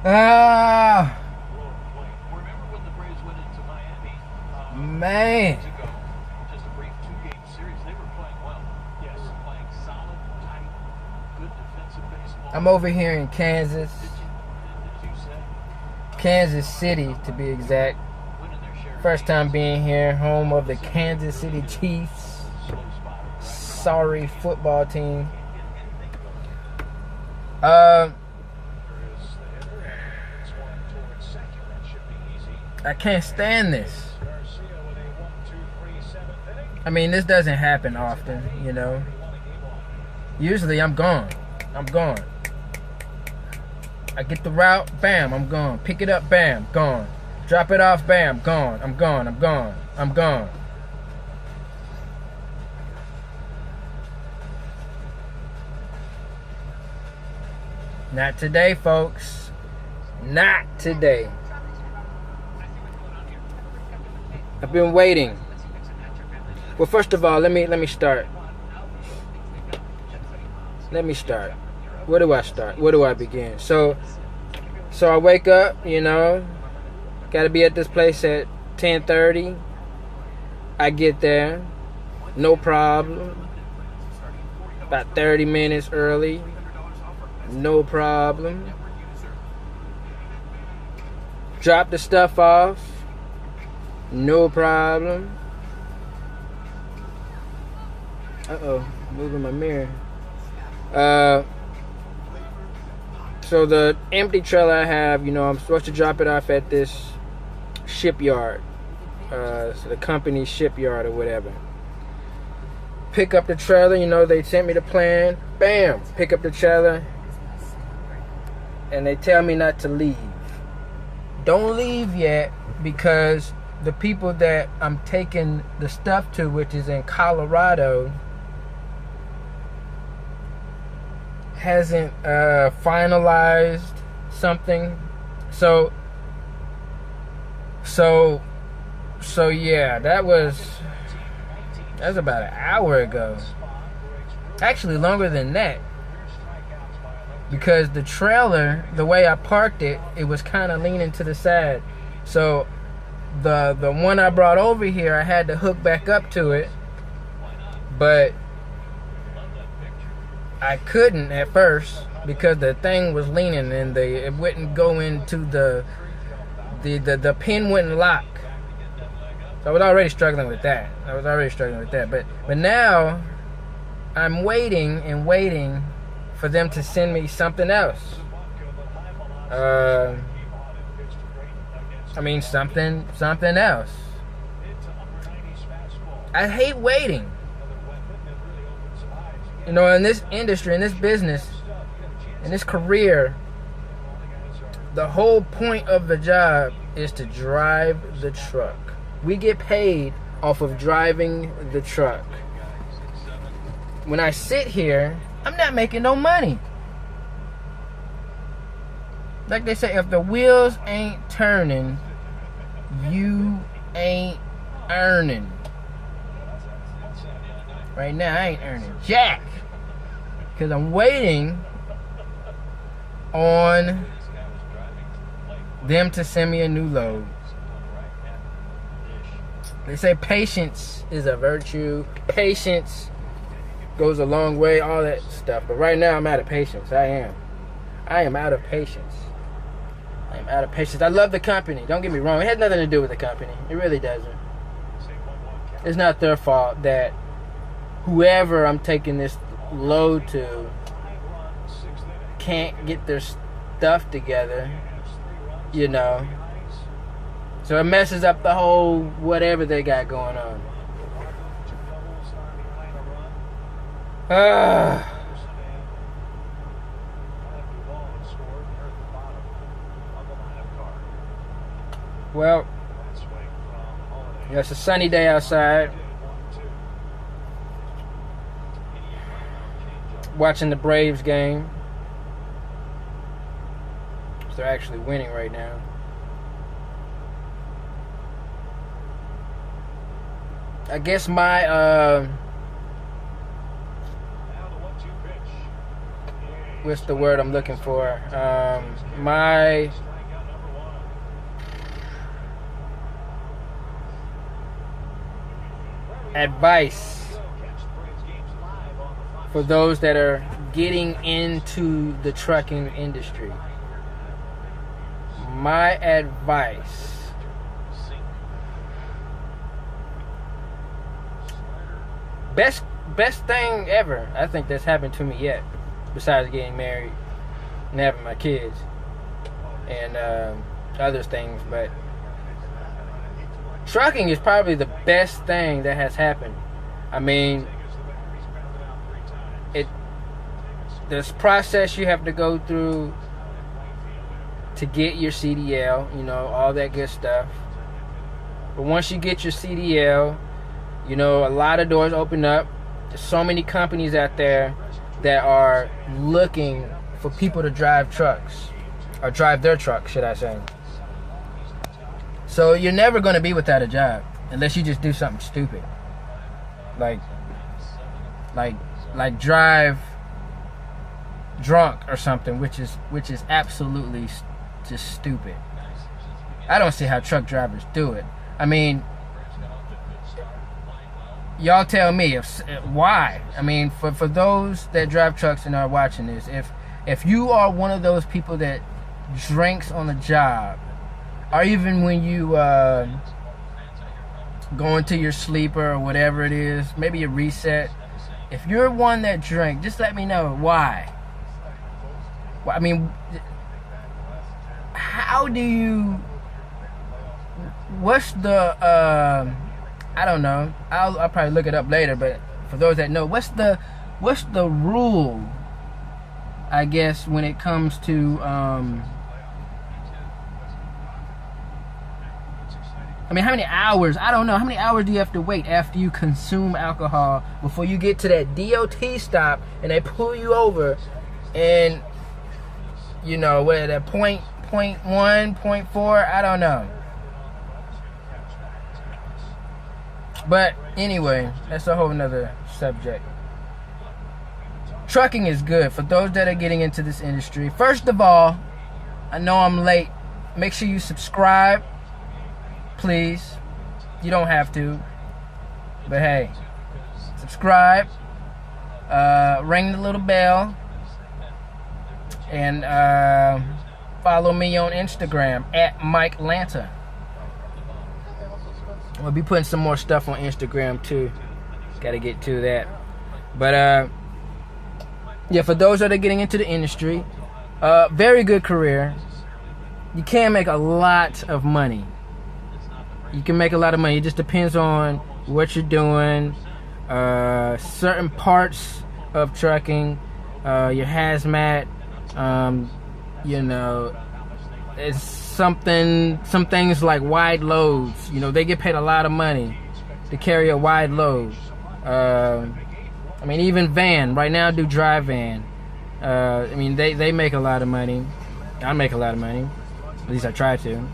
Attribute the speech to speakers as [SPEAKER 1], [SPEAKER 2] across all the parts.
[SPEAKER 1] Ah,
[SPEAKER 2] Remember when the Braves went into Miami
[SPEAKER 1] man.
[SPEAKER 2] years ago? Just a brief two-game series. They were playing well. Yes, playing solid, tight, good defensive baseball.
[SPEAKER 1] I'm over here in Kansas,
[SPEAKER 2] As you said,
[SPEAKER 1] Kansas City to be exact.
[SPEAKER 2] winning their share.
[SPEAKER 1] First time being here, home of the Kansas City Chiefs. Sorry football team. I can't stand this. I mean, this doesn't happen often, you know. Usually I'm gone. I'm gone. I get the route, bam, I'm gone. Pick it up, bam, gone. Drop it off, bam, gone. I'm gone, I'm gone, I'm gone. Not today, folks. Not today. I've been waiting. Well, first of all, let me start. Let me start. Where do I start? Where do I begin? So I wake up, you know, gotta be at this place at 10:30. I get there, no problem. About 30 minutes early, no problem. Drop the stuff off, no problem. Uh-oh, moving my mirror. So the empty trailer I have, you know, I'm supposed to drop it off at this shipyard. So the company's shipyard or whatever. Pick up the trailer, you know, they sent me the plan. Bam! Pick up the trailer. And they tell me not to leave. Don't leave yet, because the people that I'm taking the stuff to, which is in Colorado, hasn't finalized something. So yeah, that was about an hour ago. Actually longer than that, because the trailer, the way I parked it, it was kind of leaning to the side. So the one I brought over here, I had to hook back up to it, but I couldn't at first because the thing was leaning and it wouldn't go into the pin wouldn't lock. So I was already struggling with that. But now I'm waiting and waiting for them to send me something else. I mean something else. I hate waiting. You know, in this industry, in this business, in this career, the whole point of the job is to drive the truck. We get paid off of driving the truck. When I sit here, I'm not making no money. Like they say, if the wheels ain't turning, you ain't earning. Right now, I ain't earning jack, because I'm waiting on them to send me a new load. They say patience is a virtue. Patience goes a long way, all that stuff. But right now, I'm out of patience. I am out of patience. I love the company. Don't get me wrong. It has nothing to do with the company. It really doesn't. It's not their fault that whoever I'm taking this load to can't get their stuff together, you know. So it messes up the whole whatever they got going on. Well, it's a sunny day outside. Watching the Braves game. They're actually winning right now. I guess my what's the word I'm looking for? My advice for those that are getting into the trucking industry. My advice: best thing ever I think that's happened to me yet, besides getting married and having my kids and other things, but trucking is probably the best thing that has happened. I mean, this process you have to go through to get your CDL, you know, all that good stuff. But once you get your CDL, you know, a lot of doors open up. There's so many companies out there that are looking for people to drive trucks, or drive their truck, should I say. So you're never going to be without a job unless you just do something stupid, like drive drunk or something, which is absolutely just stupid. I don't see how truck drivers do it. I mean, y'all tell me why. I mean, for those that drive trucks and are watching this, if you are one of those people that drinks on the job, or even when you go into your sleeper or whatever it is, maybe a reset, if you're one that drink, just let me know why. I mean, how do you, what's the I don't know, I'll probably look it up later, but for those that know, what's the rule, I guess, when it comes to I mean, how many hours? I don't know. How many hours do you have to wait after you consume alcohol before you get to that DOT stop and they pull you over and, you know, what, at point 1, 0.4? I don't know. But anyway, that's a whole nother subject. Trucking is good for those that are getting into this industry. First of all, I know I'm late. Make sure you subscribe. Please. You don't have to. But hey, subscribe. Ring the little bell. And follow me on Instagram at Mike Lanta. We'll be putting some more stuff on Instagram too. Gotta get to that. But yeah, for those that are getting into the industry, very good career. You can make a lot of money. You can make a lot of money. It just depends on what you're doing. Certain parts of trucking, your hazmat, you know, it's some things like wide loads. You know, they get paid a lot of money to carry a wide load. I mean, even van. Right now I do dry van. I mean, they make a lot of money. I make a lot of money. At least I try to.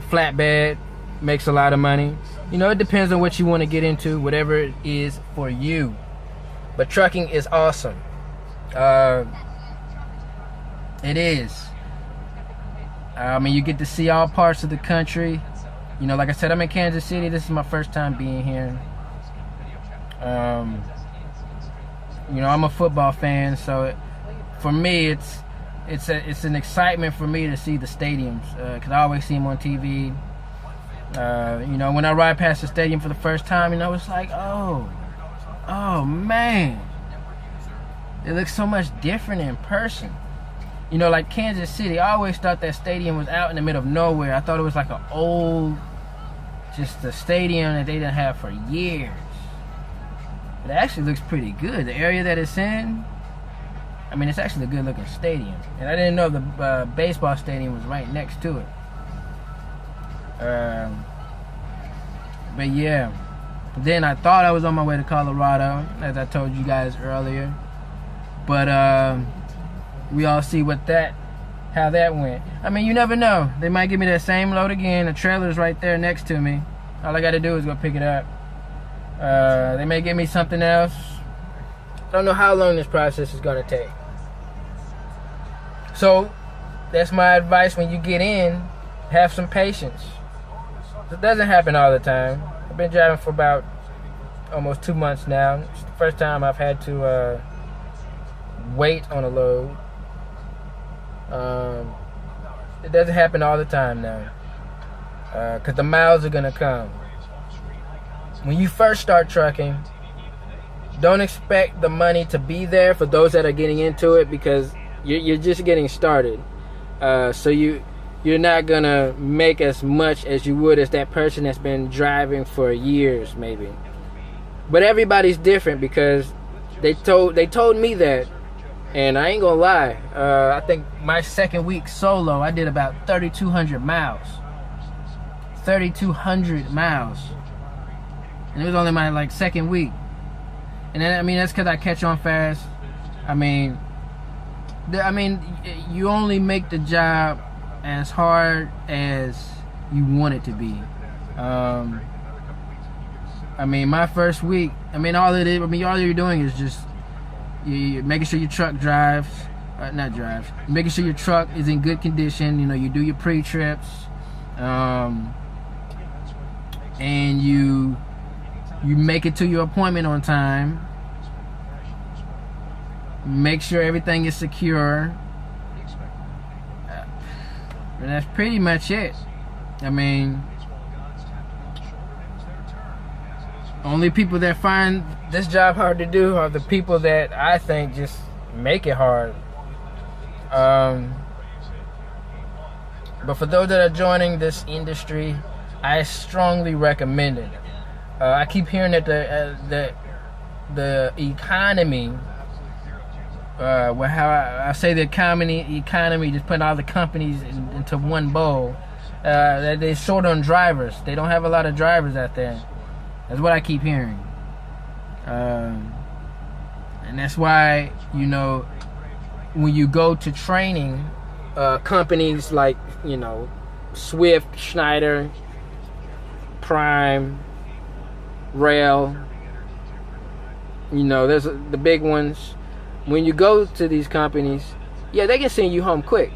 [SPEAKER 1] Flatbed makes a lot of money. You know, it depends on what you want to get into, whatever it is for you. But trucking is awesome. It is. I mean, you get to see all parts of the country. You know, like I said, I'm in Kansas City. This is my first time being here. You know, I'm a football fan, so for me, it's an excitement for me to see the stadiums, because I always see them on TV. You know, when I ride past the stadium for the first time, you know, it's like, oh man, it looks so much different in person. You know, like Kansas City, I always thought that stadium was out in the middle of nowhere. I thought it was like an old, just a stadium that they didn't have for years. But it actually looks pretty good. The area that it's in, I mean, it's actually a good looking stadium. And I didn't know the baseball stadium was right next to it. But yeah, then I thought I was on my way to Colorado, as I told you guys earlier. But we all see how that went. I mean, you never know. They might give me that same load again. The trailer's right there next to me. All I got to do is go pick it up. They may give me something else. don't know how long this process is going to take. So that's my advice when you get in. Have some patience. It doesn't happen all the time. I've been driving for about almost 2 months now. It's the first time I've had to wait on a load. It doesn't happen all the time now, because the miles are gonna come. When you first start trucking, don't expect the money to be there for those that are getting into it, because you're just getting started. So you're not gonna make as much as you would as that person that's been driving for years, maybe. But everybody's different, because they told me that, and I ain't gonna lie. I think my second week solo, I did about 3,200 miles. 3,200 miles, and it was only my second week. And then, I mean, that's because I catch on fast. I mean, you only make the job as hard as you want it to be. I mean, my first week, all you're doing is just you're making sure your truck making sure your truck is in good condition. You know, you do your pre-trips, and you make it to your appointment on time. Make sure everything is secure. And that's pretty much it. I mean, only people that find this job hard to do are the people that I think just make it hard. But for those that are joining this industry, I strongly recommend it. I keep hearing that the economy, I say the economy, just putting all the companies into one bowl, that they're short on drivers. They don't have a lot of drivers out there. That's what I keep hearing. And that's why, you know, when you go to training, companies like, you know, Swift, Schneider, Prime, Roehl, you know, there's the big ones. When you go to these companies, yeah, they can send you home quick.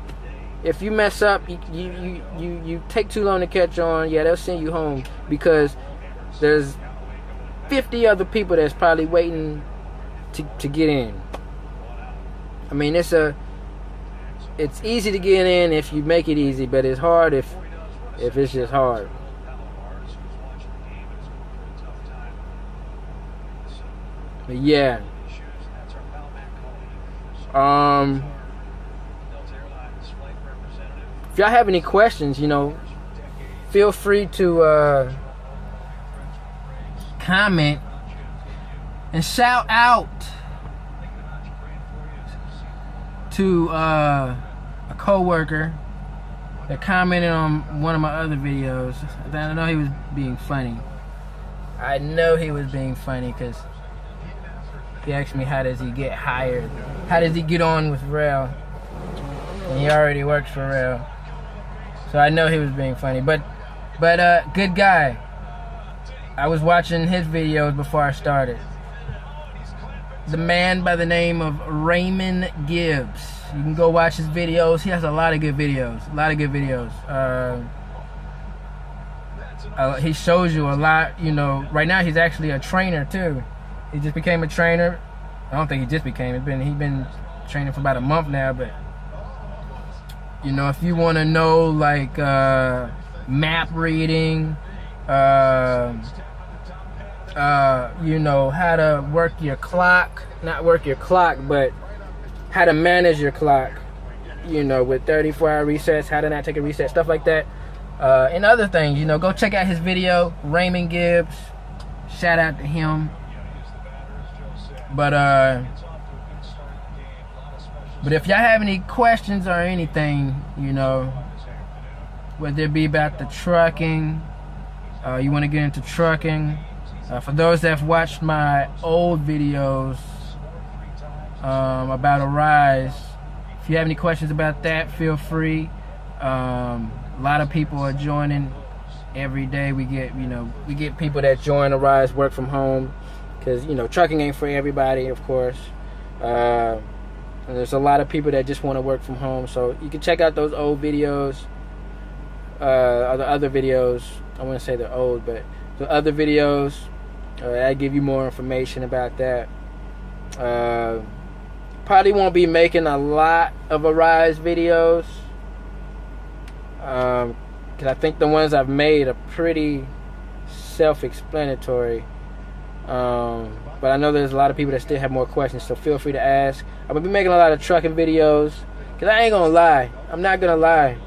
[SPEAKER 1] If you mess up, you take too long to catch on, yeah, they'll send you home, because there's 50 other people that's probably waiting to get in. I mean, it's easy to get in if you make it easy, but it's hard if it's just hard. But yeah. If y'all have any questions, you know, feel free to comment and shout out to a co-worker that commented on one of my other videos. I know he was being funny. Because he asked me, how does he get hired? How does he get on with Roehl? And he already works for Roehl. So I know he was being funny. But good guy. I was watching his videos before I started. The man by the name of Raymond Gibbs. You can go watch his videos. He has a lot of good videos. He shows you a lot, you know. Right now he's actually a trainer too. He just became a trainer. I don't think he just became. He's been training for about a month now. But you know, if you want to know like map reading, you know, how to work your clock, not work your clock, but how to manage your clock, you know, with 34-hour resets, how to not take a reset, stuff like that, and other things, you know, go check out his video, Raymond Gibbs. Shout out to him. But if y'all have any questions or anything, you know, whether it be about the trucking, you want to get into trucking, for those that have watched my old videos about Arise, if you have any questions about that, feel free. A lot of people are joining every day. We get people that join Arise, work from home, because trucking ain't for everybody, of course. And there's a lot of people that just want to work from home, so you can check out those old videos, or the other videos. I wouldn't say they're old, but the other videos, I give you more information about that. Probably won't be making a lot of Arise videos, because I think the ones I've made are pretty self-explanatory. But I know there's a lot of people that still have more questions, so feel free to ask. I'm going to be making a lot of trucking videos, because I ain't going to lie. I'm not going to lie.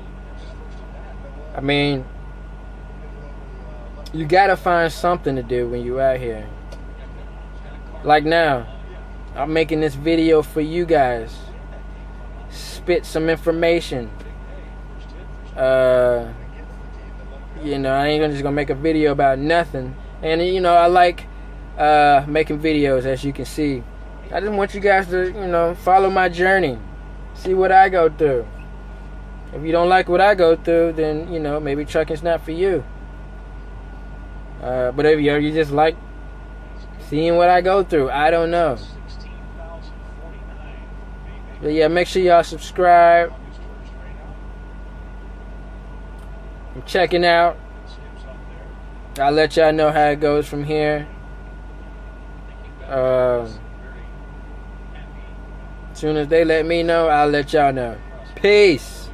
[SPEAKER 1] I mean, you got to find something to do when you're out here. Like now, I'm making this video for you guys. Spit some information. I ain't just going to make a video about nothing. And, I like making videos, as you can see. I just want you guys to, follow my journey. See what I go through. If you don't like what I go through, then, maybe trucking's not for you. But if you just like seeing what I go through, I don't know. But yeah, make sure y'all subscribe. I'm checking out. I'll let y'all know how it goes from here. As soon as they let me know, I'll let y'all know. Peace.